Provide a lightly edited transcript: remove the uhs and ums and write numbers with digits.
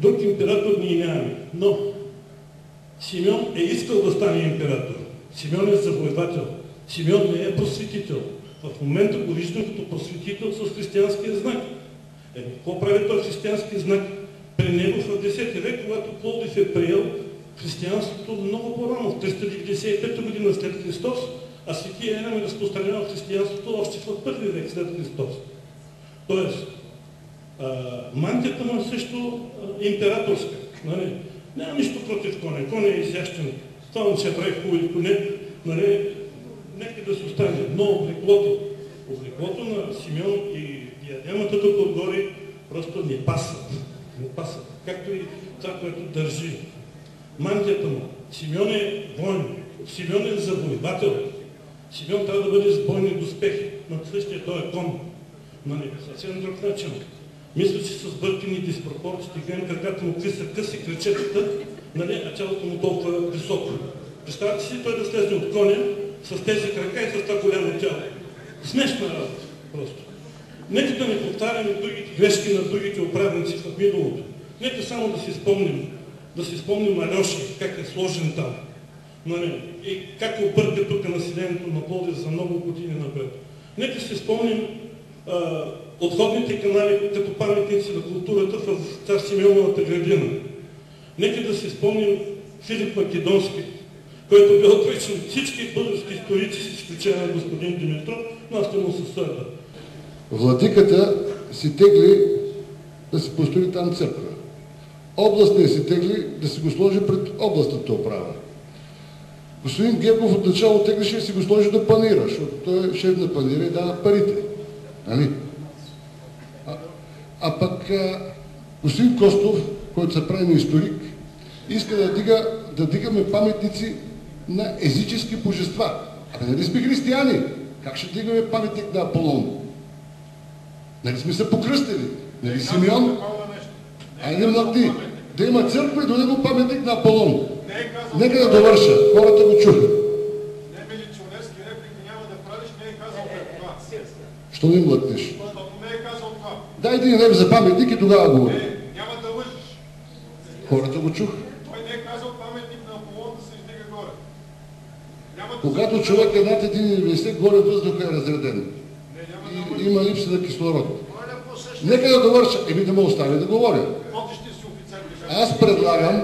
Друг император ние нямаме. Но Симеон е искал да стане император. Симеон е завоевател. Симеон не е просветител. В момента го виждам като просветител с християнския знак. Какво прави този християнски знак? При него в 10 век, когато Пловдив е приел християнството много по-рано, в 395 година след Христос, а светия Енем е разпространял християнството още в 1 век след Христос. Тоест, мантията му е също императорска. Нали? Няма нищо против коня. Коня е изящен. Това му се прави хубави коне. Нали? Нека да се остане. Но облеклото на Симеон и диадемата тук отгоре просто не пасат. Не пасат. Както и това, което държи. Мантията му. Симеон е воин. Симеон е завоевател. Симеон трябва да бъде с бойни доспехи. На същия той е кон. Нали? Съвсем друг начин. Мисля, че с бъркани диспропорциите, гледам краката му какви са къси кръчетата, нали, а тялото му толкова високо. Представете си той да слезе от коня с тези крака и с това голямо тяло. Смешна работа, просто. Нека да не повтаряме другите грешки на другите управници в миналото. Нека само да си спомним Алеши, как е сложен там. Нали, и как обърка тук населението на Пловдив за много години напред. Нека си спомним отходните канали като паметници на културата в Цар Симеоновата градина. Нека да си спомним Филип Македонски, който бе отречен от всички български историци, с изключение на господин Димитров, но аз не му се следва. Владиката си тегли да си построи там църква. Областният си тегли да си го сложи пред областната управа. Господин Гергов отначало теглише да си го сложи до панира, защото той е шеф на панира и дава парите. Нали? А пък господин Костов, който се прави на историк, иска да дигаме паметници на езически божества. Абе, нали сме християни? Как ще дигаме паметник на Аполон? Нали сме се покръстили? Нали Симеон? Айде млад да има църква и до него паметник на Аполон. Нека да довърша. Хората го чуха. Не милиционерски реплики няма да правиш, не е казал това. Що не млъкнеш? Защото не е казал това. Дай един лев за паметник и тогава говори. Не, няма да лъжиш. Хората го чуха. Той не е казал паметник на Аполон да се издига горе. Когато човек е над 1,90, горе въздуха е разреден. И има липса на кислород. Нека да довърша. Да ме остави да говоря. Аз предлагам